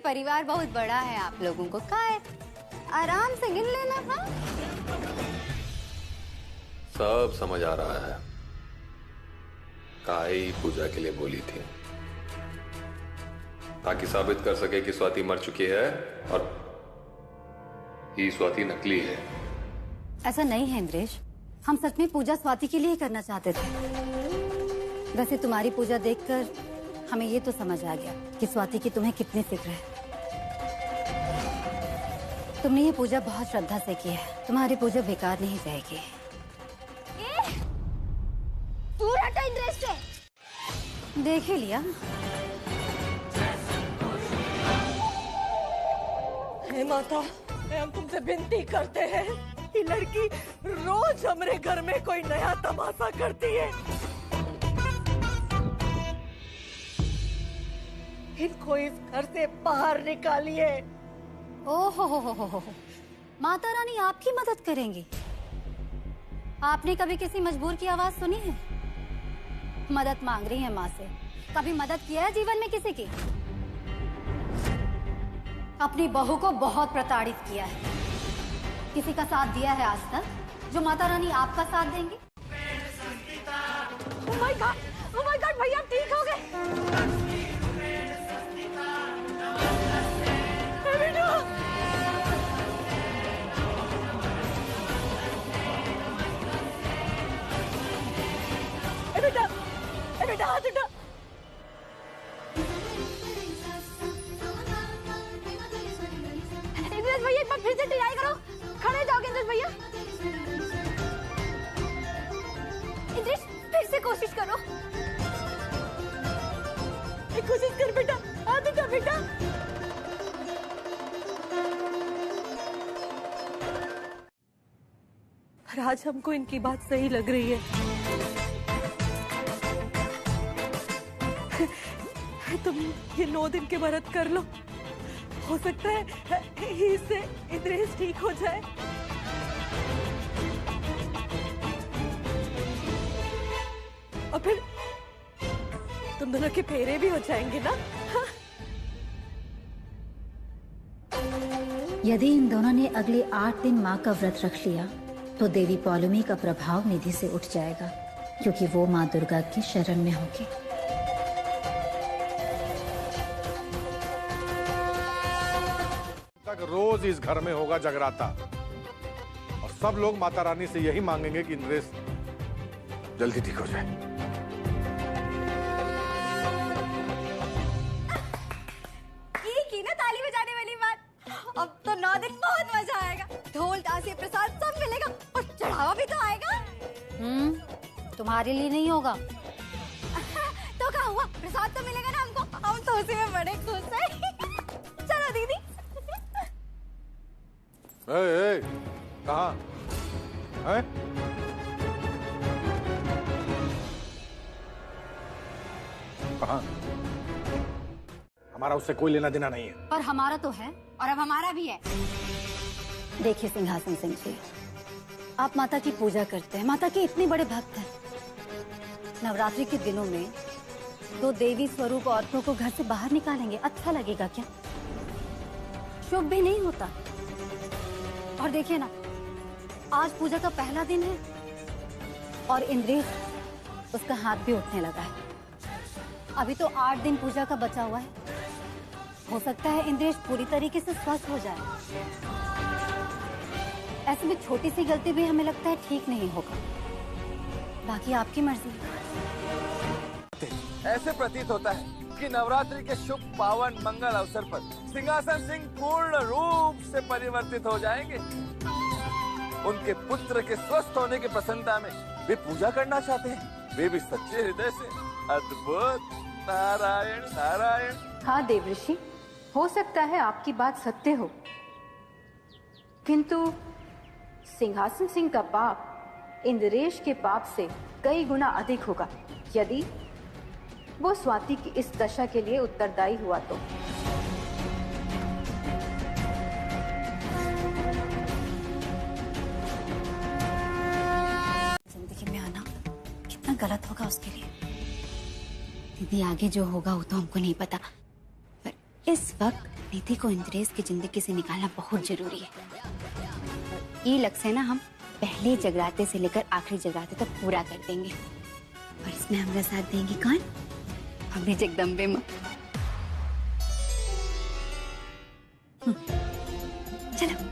परिवार बहुत बड़ा है आप लोगों को, क्या है आराम से गिन लेना। हाँ सब समझ आ रहा है। काई पूजा के लिए बोली थी ताकि साबित कर सके कि स्वाति मर चुकी है और ये स्वाति नकली है। ऐसा नहीं है इंद्रेश, हम सच में पूजा स्वाति के लिए ही करना चाहते थे। वैसे तुम्हारी पूजा देखकर हमें ये तो समझ आ गया कि स्वाति की तुम्हें कितनी फिक्र है। तुमने ये पूजा बहुत श्रद्धा से की है, तुम्हारी पूजा बेकार नहीं जाएगी। पूरा टाइम इंटरेस्ट है, देख ही लिया। हे माता, हम तुमसे विनती करते हैं, ये लड़की रोज हमारे घर में कोई नया तमाशा करती है। इनको इस घर से बाहर निकालिए। ओहो हो। माता रानी आपकी मदद करेंगी? आपने कभी किसी मजबूर की आवाज सुनी है? मदद मांग रही है माँ से। कभी मदद किया है जीवन में किसी की? अपनी बहू को बहुत प्रताड़ित किया है। किसी का साथ दिया है आज तक जो माता रानी आपका साथ देंगी? ओह माय गॉड, भैया ठीक हो गए? बेटा हाथ उठा। इंद्रेश भैया एक बार फिर से ट्राई करो, खड़े जाओगे इंद्रेश भैया। इंद्रेश फिर से कोशिश करो। कोशिश कर बेटा, हाथ उठा बेटा। पर आज हमको इनकी बात सही लग रही है। तुम ये 9 दिन के व्रत कर लो, हो सकता है इससे इंद्रेश ठीक हो जाए। और फिर तुम दोनों के फेरे भी हो जाएंगे ना। यदि इन दोनों ने अगले 8 दिन माँ का व्रत रख लिया तो देवी पौलमी का प्रभाव निधि से उठ जाएगा, क्योंकि वो माँ दुर्गा की शरण में होगी। रोज इस घर में होगा जगराता और सब लोग माता रानी से यही मांगेंगे कि इंद्रेश जल्दी ठीक हो जाए। ये की ना ताली बजाने वाली बात। अब तो 9 दिन बहुत मजा आएगा। ढोल ताशे प्रसाद सब मिलेगा और चढ़ावा भी तो आएगा। तुम्हारे लिए नहीं होगा। तो क्या हुआ, प्रसाद तो मिलेगा ना हमको, हम तो उसी में बड़े खुश हैं। चलो दीदी। कहाँ है? कहाँ? हमारा उससे कोई लेना देना नहीं है। पर हमारा तो है, और अब हमारा भी है। देखिए सिंहासन सिंह जी, आप माता की पूजा करते हैं, माता के इतने बड़े भक्त हैं। नवरात्रि के दिनों में 2 देवी स्वरूप औरतों को घर से बाहर निकालेंगे, अच्छा लगेगा क्या? शुभ भी नहीं होता। और देखिए ना, आज पूजा का पहला दिन है और इंद्रेश उसका हाथ भी उठने लगा है। अभी तो 8 दिन पूजा का बचा हुआ है। हो सकता है इंद्रेश पूरी तरीके से स्वस्थ हो जाए। ऐसे में छोटी सी गलती भी हमें लगता है ठीक नहीं होगा। बाकी आपकी मर्जी। ऐसे प्रतीत होता है कि नवरात्रि के शुभ पावन मंगल अवसर पर सिंहासन सिंह पूर्ण रूप से परिवर्तित हो जाएंगे। उनके पुत्र के स्वस्थ होने की प्रसन्नता में वे पूजा करना चाहते हैं, वे भी सच्चे हृदय से। अद्भुत, नारायण नारायण। हाँ देवऋषि, हो सकता है आपकी बात सत्य हो, किंतु सिंहासन सिंह का पाप इंद्रेश के पाप से कई गुना अधिक होगा यदि वो स्वाति की इस दशा के लिए उत्तरदायी हुआ तो। जिंदगी में आना कितना गलत होगा उसके लिए। दीदी आगे जो होगा वो तो हमको नहीं पता, इस वक्त निधि को इंद्रेश की जिंदगी से निकालना बहुत जरूरी है। ये लक्ष्य ना हम पहले जगराते से लेकर आखिरी जगराते तक पूरा कर देंगे। और इसमें हमारा साथ देंगी कौन? हमें जगदम्बे माँ। चलो।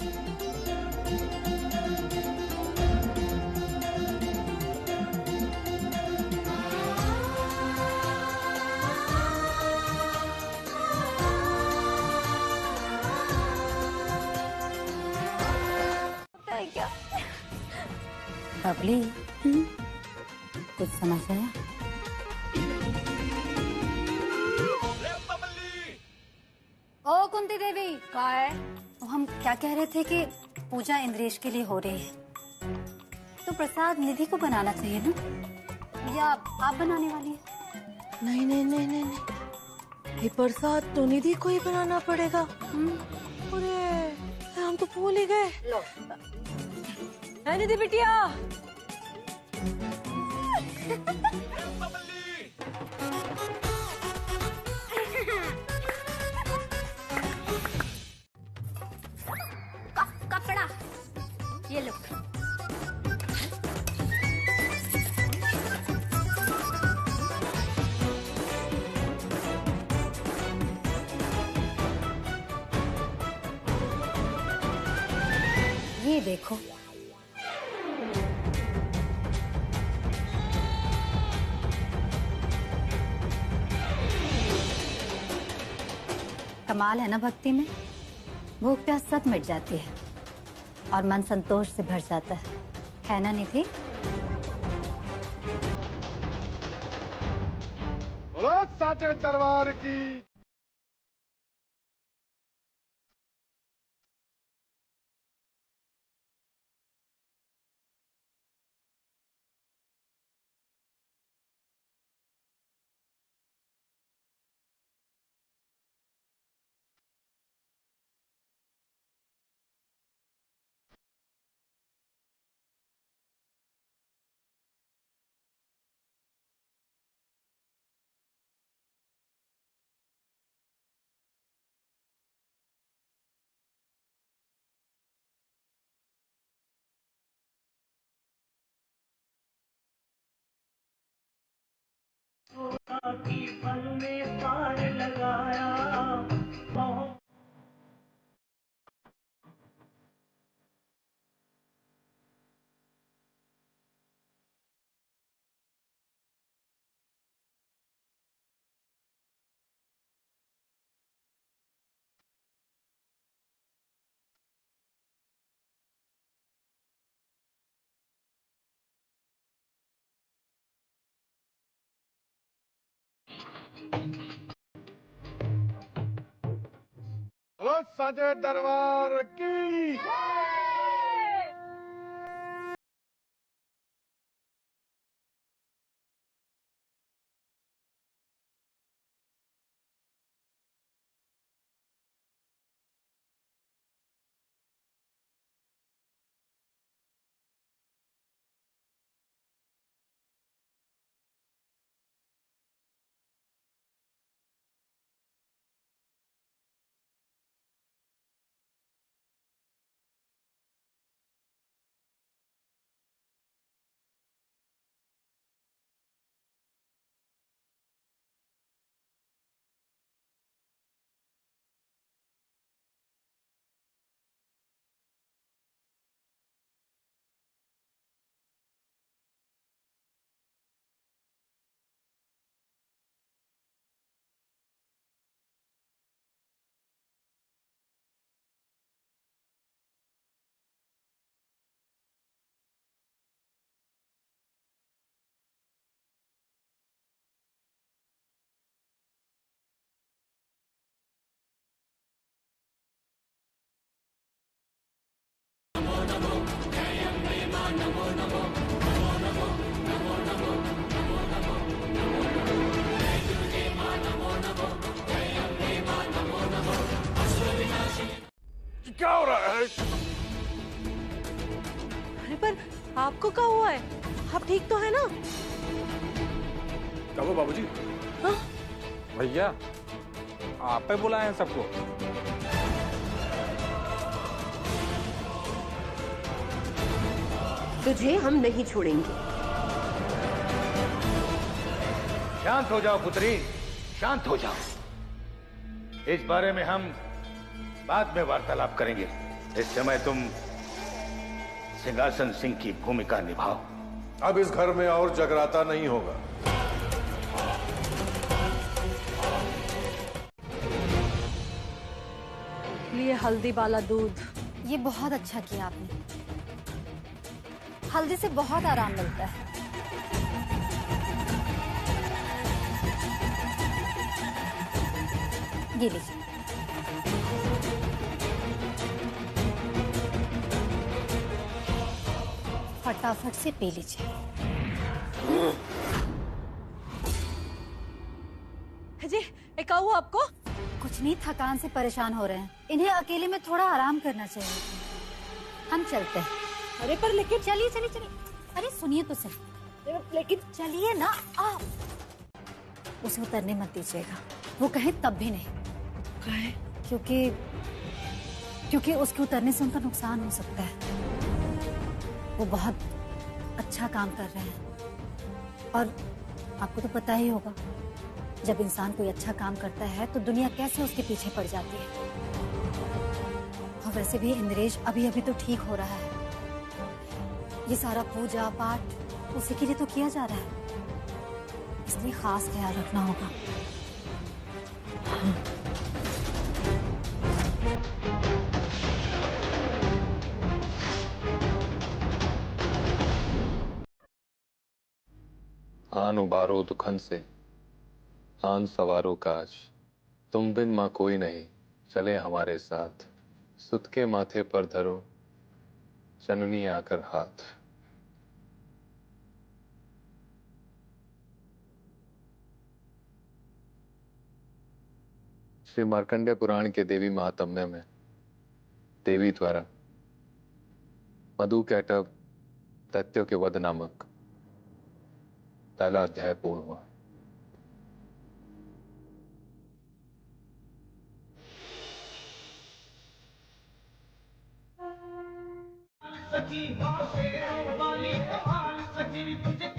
क्या बबली, कुछ समझ आया? ओ कुंती देवी, कहा है? तो हम क्या कह रहे थे कि पूजा इंद्रेश के लिए हो रही है, तो प्रसाद निधि को बनाना चाहिए ना, या आप बनाने वाली है? नहीं नहीं नहीं नहीं नहीं, ये प्रसाद तो निधि को ही बनाना पड़ेगा। अरे हम तो भूल ही गए। लो निधि बिटिया। कपड़ा ये लो। ये देखो, कमाल है ना भक्ति में, भूख प्यास सब मिट जाती है और मन संतोष से भर जाता है ना निधि? बोलो साचे दरबार की। की पल में पार लगाया। बोलो साचे दरबार की। क्या हो रहा है? अरे पर आपको क्या हुआ है? आप ठीक तो है ना? क्या हुआ बाबूजी? हाँ? भैया आप पे बुलाए हैं सबको। तुझे हम नहीं छोड़ेंगे। शांत हो जाओ पुत्री, शांत हो जाओ। इस बारे में हम बाद में वार्तालाप करेंगे। इस समय तुम सिंहासन सिंह की भूमिका निभाओ। अब इस घर में और जगराता नहीं होगा। लिए हल्दी वाला दूध। ये बहुत अच्छा किया आपने। हल्दी से बहुत आराम मिलता है। ये लीजिए। फटाफट से पी लीजिए। जी एक हुआ आपको? कुछ नहीं, थकान से परेशान हो रहे हैं। इन्हें अकेले में थोड़ा आराम करना चाहिए। हम चलते हैं। अरे पर लेकिन चलिए चलिए चलिए। अरे सुनिए तो सही। लेकिन चलिए ना। आप उसे उतरने मत दीजिएगा। वो कहे तब भी नहीं। कहे? क्योंकि उसके उतरने से उनका नुकसान हो सकता है। वो बहुत अच्छा काम कर रहे हैं और आपको तो पता ही होगा, जब इंसान कोई अच्छा काम करता है तो दुनिया कैसे उसके पीछे पड़ जाती है। और वैसे भी इंद्रेश अभी अभी तो ठीक हो रहा है। ये सारा पूजा पाठ उसी के लिए तो किया जा रहा है, इसलिए खास ख्याल रखना होगा। आन उबारो दुखन से, आन सवारो काज, तुम बिन माँ कोई नहीं, चले हमारे साथ। सुत के माथे पर धरो, जननी आकर हाथ। श्री मार्कंडेय पुराण के देवी महात्म्य में देवी द्वारा मधु कैटव दैत्यों के वध नामक पहला अध्याय पूर्ण हुआ।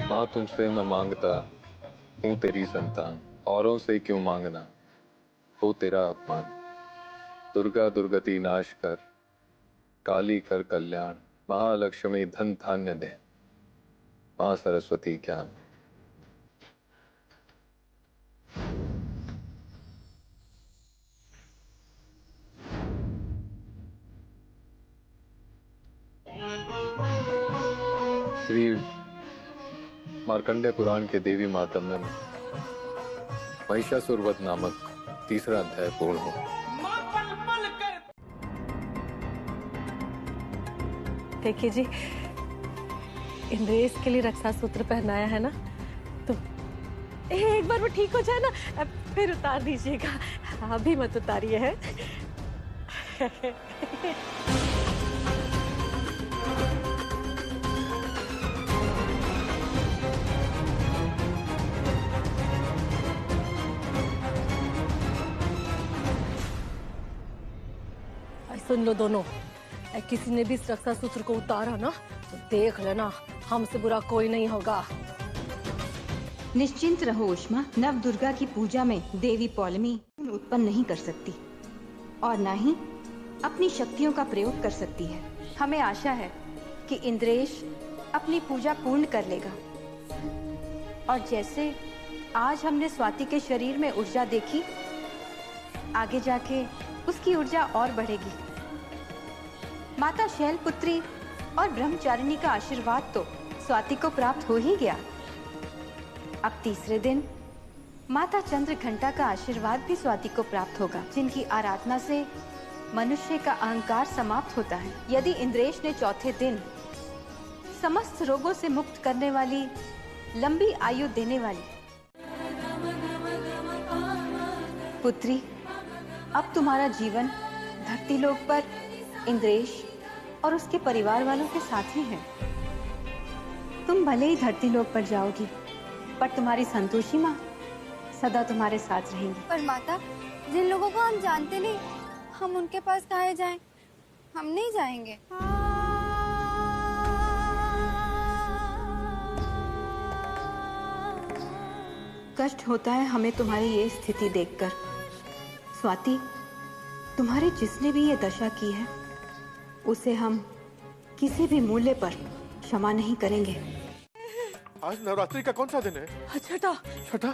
माँ तुमसे मैं मांगता हूँ तेरी संतान, औरों से क्यों मांगना हो तेरा अपमान। दुर्गा दुर्गति नाश कर, काली कर कल्याण, महालक्ष्मी धन धान्य दे, माँ सरस्वती ज्ञान। श्री मार्कंडेय पुराण के देवी महात्म्य में महिषासुर वध नामक तीसरा अध्याय पूर्ण हो। देखिए जी, इंद्रेश के लिए रक्षा सूत्र पहनाया है ना, तो एक बार वो ठीक हो जाए ना, अब फिर उतार दीजिएगा। अभी मत उतारिए है। सुन लो दोनों, किसी ने भी इस रक्षा सूत्र को उतारा ना तो देख लेना, हमसे बुरा कोई नहीं होगा। निश्चिंत रहो उष्मा, नव दुर्गा की पूजा में देवी पौलमी उत्पन्न नहीं कर सकती और न ही अपनी शक्तियों का प्रयोग कर सकती है। हमें आशा है कि इंद्रेश अपनी पूजा पूर्ण कर लेगा और जैसे आज हमने स्वाति के शरीर में ऊर्जा देखी, आगे जाके उसकी ऊर्जा और बढ़ेगी। माता शैलपुत्री और ब्रह्मचारिणी का आशीर्वाद तो स्वाति को प्राप्त हो ही गया। अब तीसरे दिन माता चंद्रघंटा का आशीर्वाद भी स्वाति को प्राप्त होगा, जिनकी आराधना से मनुष्य का अहंकार समाप्त होता है। यदि इंद्रेश ने चौथे दिन समस्त रोगों से मुक्त करने वाली, लंबी आयु देने वाली पुत्री, अब तुम्हारा जीवन धरती लोक पर इंद्रेश और उसके परिवार वालों के साथ ही है। तुम भले ही धरती लोक पर जाओगी, पर तुम्हारी संतोषी माँ सदा तुम्हारे साथ रहेंगी। पर माता, जिन लोगों को हम जानते नहीं, हम उनके पास काहे जाएं? हम नहीं जाएंगे। कष्ट होता है हमें तुम्हारी ये स्थिति देखकर। स्वाति, तुम्हारे जिसने भी ये दशा की है उसे हम किसी भी मूल्य पर क्षमा नहीं करेंगे। आज नवरात्रि का कौन सा दिन है? छठा। छठा?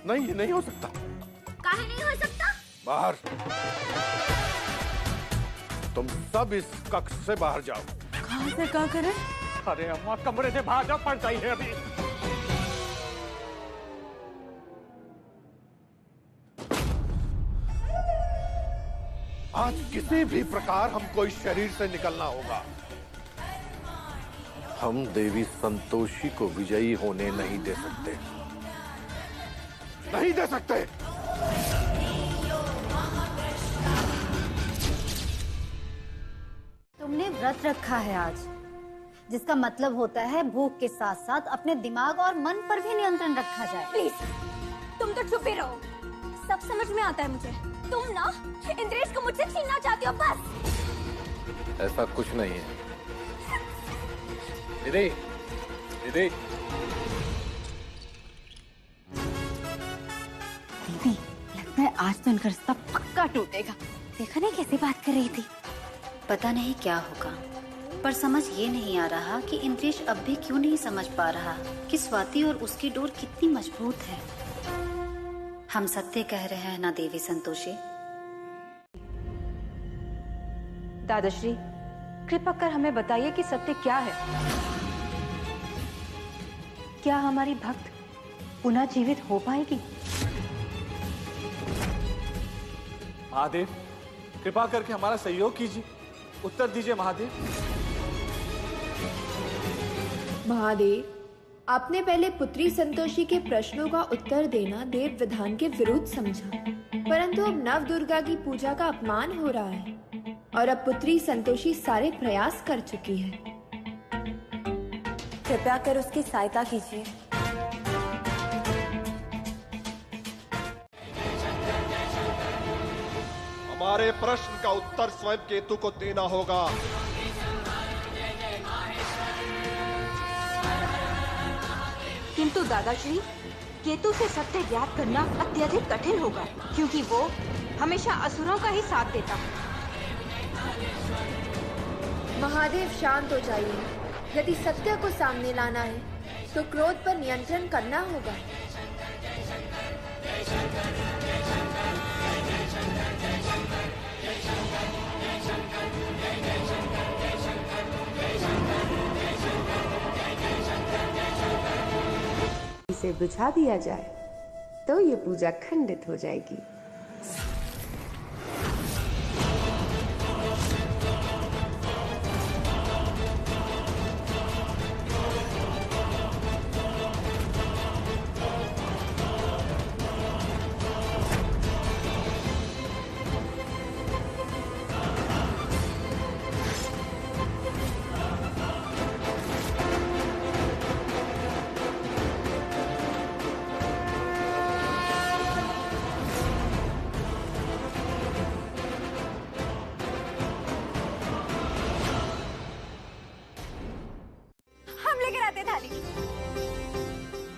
नहीं, ये नहीं हो सकता। काहे नहीं हो सकता? बाहर। तुम सब इस कक्ष से बाहर जाओ। कहाँ से क्या करें? अरे अम्मा, कमरे से बाहर जाओ, पड़ गई है अभी। आज किसी भी प्रकार हमको इस शरीर से निकलना होगा। हम देवी संतोषी को विजयी होने नहीं दे सकते, नहीं दे सकते। तुमने व्रत रखा है आज, जिसका मतलब होता है भूख के साथ साथ अपने दिमाग और मन पर भी नियंत्रण रखा जाए। प्लीज, तुम तो चुप ही रहो। सब समझ में आता है मुझे। तुम ना इंद्रेश को मुझसे छीनना चाहती हो, बस। ऐसा कुछ नहीं है। दीदी, दीदी, दीदी, लगता है आज तो इनका रिश्ता पक्का टूटेगा। देखा नहीं कैसी बात कर रही थी। पता नहीं क्या होगा, पर समझ ये नहीं आ रहा कि इंद्रेश अब भी क्यों नहीं समझ पा रहा कि स्वाति और उसकी डोर कितनी मजबूत है। हम सत्य कह रहे हैं ना देवी संतोषी? दादाश्री, कृपा कर हमें बताइए कि सत्य क्या है। क्या हमारी भक्त पुनः जीवित हो पाएगी? महादेव, कृपा करके हमारा सहयोग कीजिए, उत्तर दीजिए महादेव। महादेव, आपने पहले पुत्री संतोषी के प्रश्नों का उत्तर देना देव विधान के विरुद्ध समझा, परंतु अब नव दुर्गा की पूजा का अपमान हो रहा है और अब पुत्री संतोषी सारे प्रयास कर चुकी है। कृपया कर उसकी सहायता कीजिए। हमारे प्रश्न का उत्तर स्वयं केतु को देना होगा। किंतु दादाश्री, केतु से सत्य ज्ञात करना अत्यधिक कठिन होगा, क्योंकि वो हमेशा असुरों का ही साथ देता है। महादेव, शांत हो जाइए। यदि सत्य को सामने लाना है तो क्रोध पर नियंत्रण करना होगा। इसे बुझा दिया जाए तो ये पूजा खंडित हो जाएगी।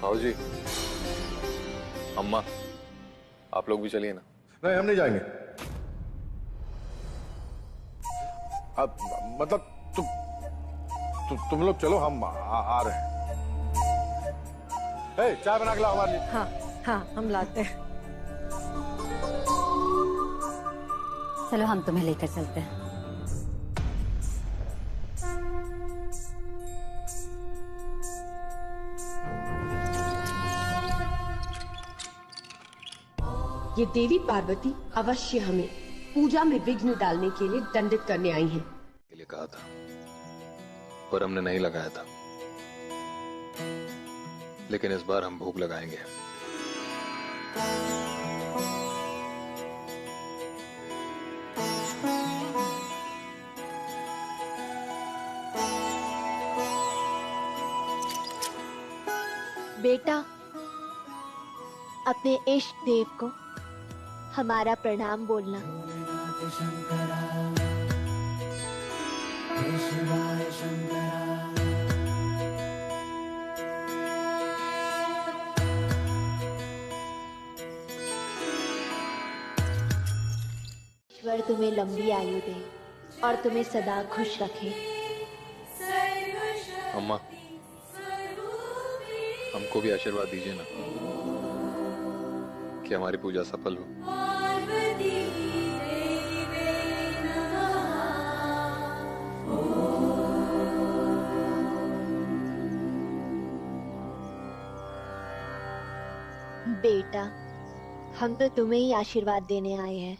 भाऊ जी, अम्मा, आप लोग भी चलिए ना। नहीं, हम नहीं जाएंगे। अब मतलब तुम लोग चलो, हम आ रहे हैं। चाय बना के लाओ हमारे लिए। हाँ हाँ, हम लाते हैं। चलो, हम तुम्हें लेकर चलते हैं। ये देवी पार्वती अवश्य हमें पूजा में विघ्न डालने के लिए दंडित करने आई हैं। के लिए कहा था, पर हमने नहीं लगाया था। लेकिन इस बार हम भोग लगाएंगे। बेटा, अपने इष्ट देव को हमारा प्रणाम बोलना। ईश्वर तुम्हें लंबी आयु दे और तुम्हें सदा खुश रखे। अम्मा, हमको भी आशीर्वाद दीजिए ना कि हमारी पूजा सफल हो। बेटा, हम तो तुम्हें ही आशीर्वाद देने आए हैं।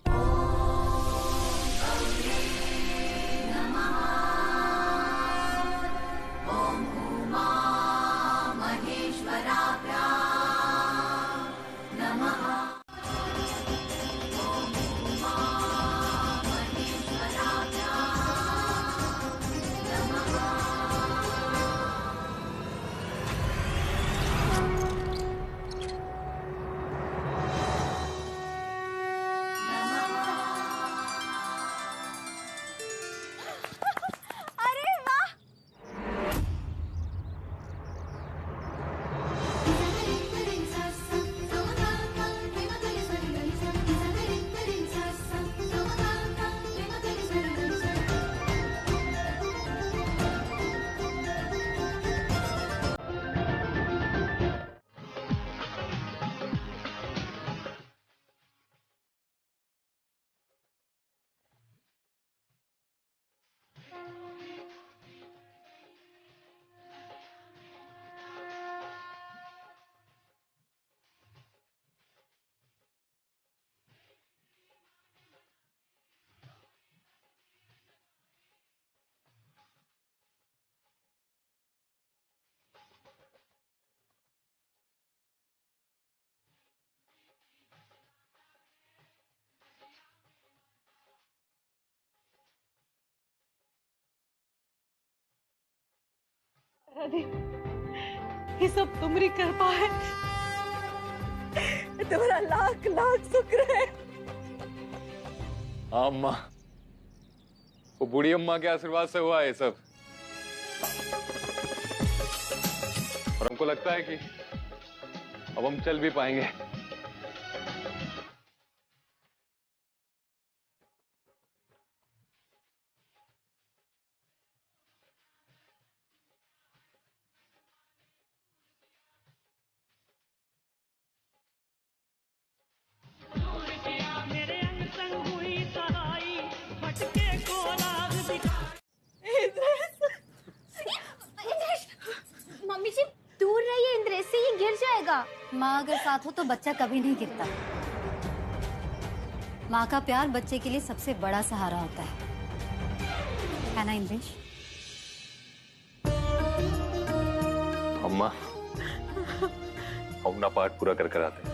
ये सब तुम्हारी कृपा है। तुम्हारा लाख लाख शुक्र है। अम्मा, वो बूढ़ी अम्मा के आशीर्वाद से हुआ है सब। और हमको लगता है कि अब हम चल भी पाएंगे। मम्मी जी दूर रहिए, इंद्रेश से ये गिर जाएगा। माँ अगर साथ हो तो बच्चा कभी नहीं गिरता। माँ का प्यार बच्चे के लिए सबसे बड़ा सहारा होता है ना इंद्रेश? अम्मा, अपना पाठ पूरा कर आते हैं।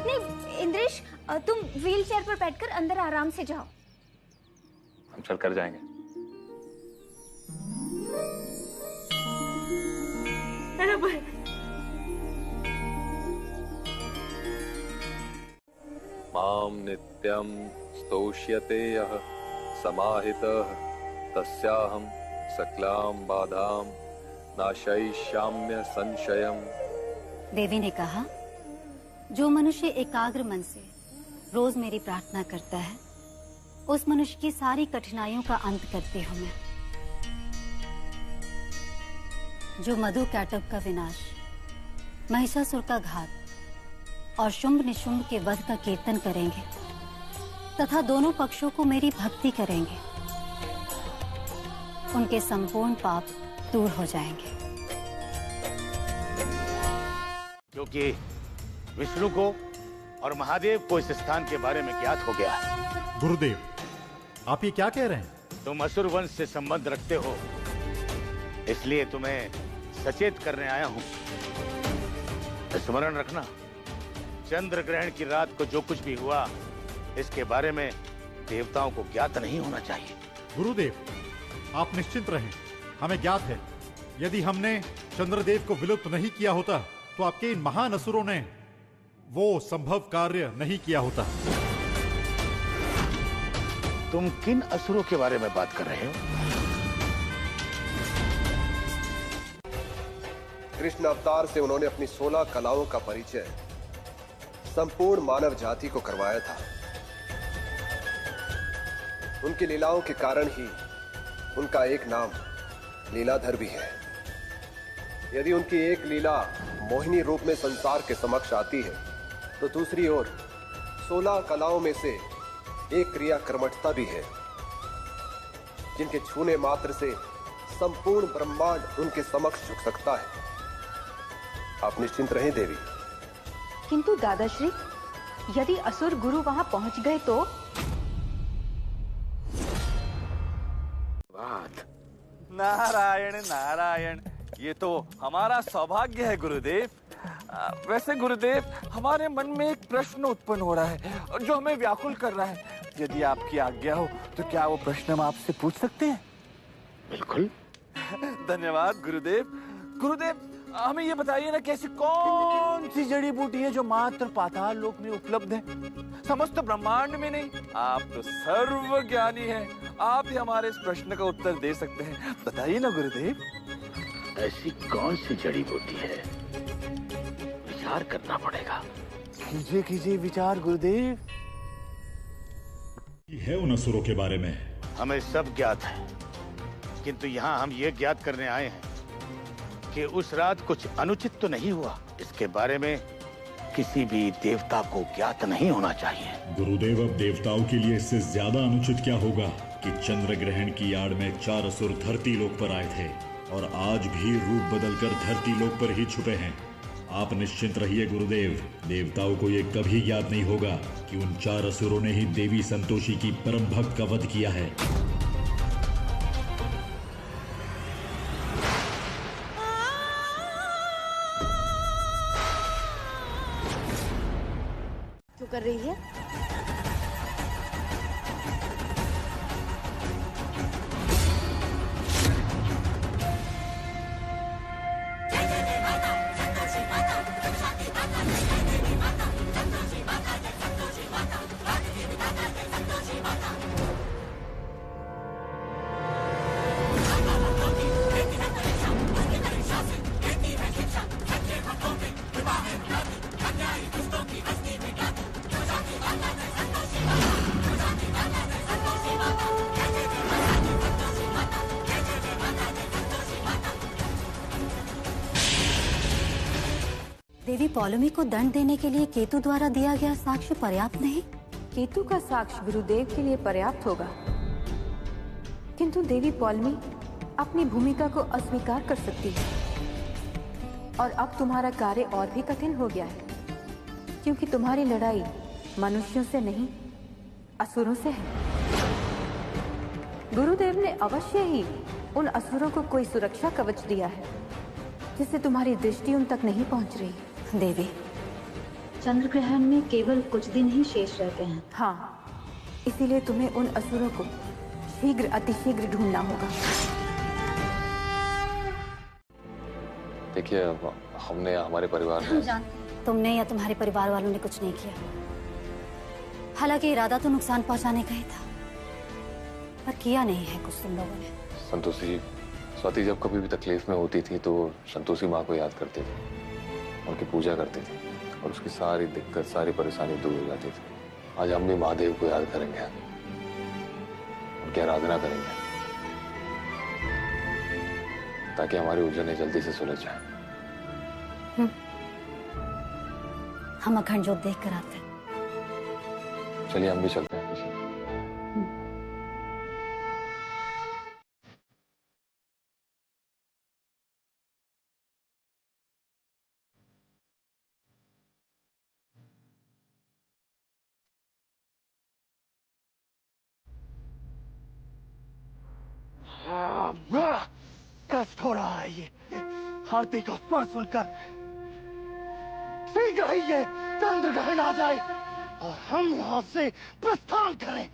नहीं इंद्रेश, तुम व्हील चेयर पर बैठकर अंदर आराम से जाओ। हम चल कर जाएंगे। माम नित्यं स्तोष्यते यः समाहितः तस्याहं सकलां बाधां नाशयिष्याम्य संशयम्। देवी ने कहा, जो मनुष्य एकाग्र मन से रोज मेरी प्रार्थना करता है, उस मनुष्य की सारी कठिनाइयों का अंत करती हूँ मैं। जो मधु कैटव का विनाश, महिषासुर का घात और शुंभ निशुंभ के वध का कीर्तन करेंगे तथा दोनों पक्षों को मेरी भक्ति करेंगे, उनके संपूर्ण पाप दूर हो जाएंगे। क्योंकि विष्णु को और महादेव को इस स्थान के बारे में ज्ञात हो गया है। गुरुदेव, आप ये क्या कह रहे हैं? तुम असुर वंश से संबंध रखते हो, इसलिए तुम्हें सचेत करने आया हूं। स्मरण रखना, चंद्र ग्रहण की रात को जो कुछ भी हुआ, इसके बारे में देवताओं को ज्ञात नहीं होना चाहिए। गुरुदेव, आप निश्चिंत रहें, हमें ज्ञात है यदि हमने चंद्रदेव को विलुप्त नहीं किया होता तो आपके इन महान असुरों ने वो संभव कार्य नहीं किया होता। तुम किन असुरों के बारे में बात कर रहे हो? कृष्ण अवतार से उन्होंने अपनी 16 कलाओं का परिचय संपूर्ण मानव जाति को करवाया था। उनकी लीलाओं के कारण ही उनका एक नाम लीलाधर भी है। यदि उनकी एक लीला मोहिनी रूप में संसार के समक्ष आती है तो दूसरी ओर 16 कलाओं में से एक क्रिया कर्मठता भी है, जिनके छूने मात्र से संपूर्ण ब्रह्मांड उनके समक्ष झुक सकता है। आप निश्चिंत रहें देवी। किंतु दादाश्री, यदि असुर गुरु वहां पहुंच गए तो? नारायण नारायण, ये तो हमारा सौभाग्य है गुरुदेव। वैसे गुरुदेव, हमारे मन में एक प्रश्न उत्पन्न हो रहा है जो हमें व्याकुल कर रहा है। यदि आपकी आज्ञा हो तो क्या वो प्रश्न हम आपसे पूछ सकते हैं? बिल्कुल। धन्यवाद गुरुदेव। गुरुदेव, हमें ये बताइए ना कि ऐसी कौन सी जड़ी बूटी है जो मात्र पाताल लोक में उपलब्ध है, समस्त ब्रह्मांड में नहीं? आप तो सर्वज्ञानी हैं, आप ही हमारे इस प्रश्न का उत्तर दे सकते हैं। बताइए ना गुरुदेव। ऐसी कौन सी जड़ी बूटी है? विचार करना पड़ेगा। कीजिए कीजिए विचार गुरुदेव। है उन असुरों के बारे में हमें सब ज्ञात है, किंतु यहाँ हम ये ज्ञात करने आए हैं कि उस रात कुछ अनुचित तो नहीं हुआ। इसके बारे में किसी भी देवता को ज्ञात नहीं होना चाहिए। गुरुदेव, अब देवताओं के लिए इससे ज्यादा अनुचित क्या होगा कि चंद्र ग्रहण की आड़ में 4 असुर धरती लोक पर आए थे और आज भी रूप बदलकर धरती लोक पर ही छुपे हैं। आप निश्चिंत रहिए गुरुदेव, देवताओं को ये कभी याद नहीं होगा कि उन 4 असुरों ने ही देवी संतोषी की परम भक्त का वध किया है। क्यों कर रही है? देवी पौलमी को दंड देने के लिए केतु द्वारा दिया गया साक्ष्य पर्याप्त नहीं? केतु का साक्ष्य गुरुदेव के लिए पर्याप्त होगा, किंतु देवी पौलमी अपनी भूमिका को अस्वीकार कर सकती है। और अब तुम्हारा कार्य और भी कठिन हो गया है, क्योंकि तुम्हारी लड़ाई मनुष्यों से नहीं, असुरों से है। गुरुदेव ने अवश्य ही उन असुरों को कोई सुरक्षा कवच दिया है, जिससे तुम्हारी दृष्टि उन तक नहीं पहुंच रही। देवी, चंद्र ग्रहण में केवल कुछ दिन ही शेष रहते हैं। हाँ, इसीलिए तुम्हें उन असुरों को शीघ्र अतिशीघ्र ढूंढना होगा। देखिए, हमने हमारे परिवार में तुमने या तुम्हारे परिवार वालों ने कुछ नहीं किया। हालांकि इरादा तो नुकसान पहुंचाने का ही था, पर किया नहीं है कुछ तुम लोगों ने। संतोषी, स्वाति जब कभी भी तकलीफ में होती थी तो संतोषी माँ को याद करती थी, उनकी पूजा करती थी और उसकी सारी दिक्कत, सारी परेशानी दूर हो जाती थी। आज हम भी महादेव को याद करेंगे, उनकी आराधना करेंगे, ताकि हमारी उलझनें जल्दी से सुलझ जाए। हम अखंड ज्योत देख कर आते हैं। चलिए, हम भी चलते हैं। कष्ट हो रहा है ये हाथी का स्वर सुनकर। शीघ्र ही ये चंद्र ग्रहण आ जाए और हम यहाँ से प्रस्थान करें।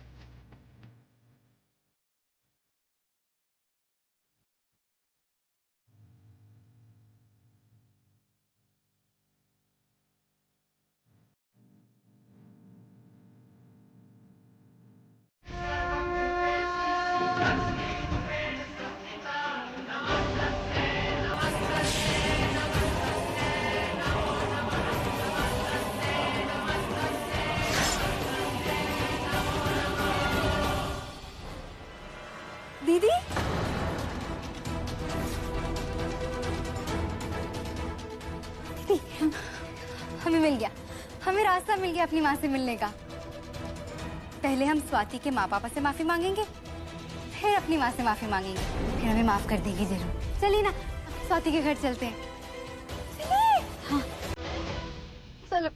स्वाति, हमें मिल गया, हमें रास्ता मिल गया अपनी माँ से मिलने का। पहले हम स्वाति के माँ पापा से माफी मांगेंगे, फिर अपनी माँ से माफी मांगेंगे, फिर हमें माफ कर देगी जरूर। चलिए ना, स्वाति के घर चलते हैं। चलिए। हाँ चलो।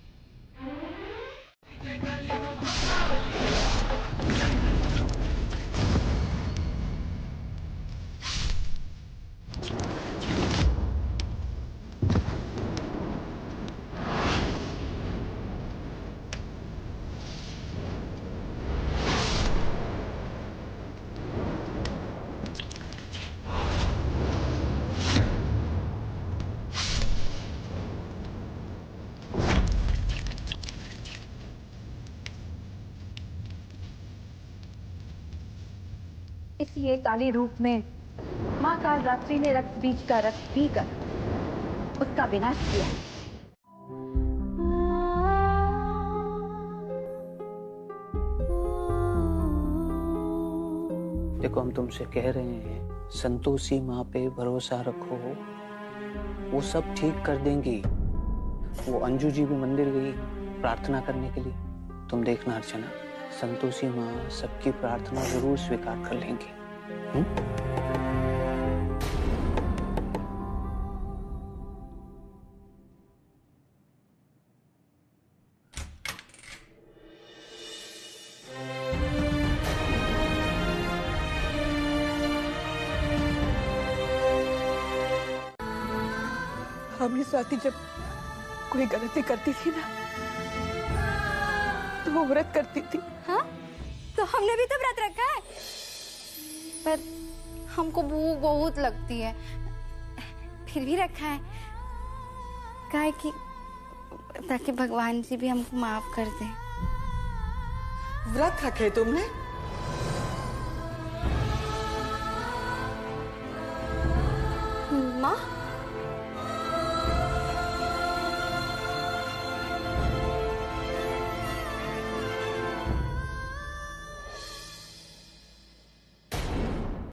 इसलिए काली रूप में माँ कालरात्रि ने रक्त बीज का रक्त पीकर उसका विनाश किया। देखो, हम तुमसे कह रहे हैं, संतोषी माँ पे भरोसा रखो, वो सब ठीक कर देंगी। वो अंजू जी भी मंदिर गई प्रार्थना करने के लिए। तुम देखना अर्चना, संतोषी माँ सबकी प्रार्थना जरूर स्वीकार कर लेंगी। हमें स्वाति जब कोई गलती करती थी ना, तो वो व्रत करती थी। हाँ, तो हमने भी तो व्रत रखा है, पर हमको भूख बहुत लगती है, फिर भी रखा है, काहे कि ताकि भगवान जी भी हमको माफ कर दें। व्रत रखे तुमने?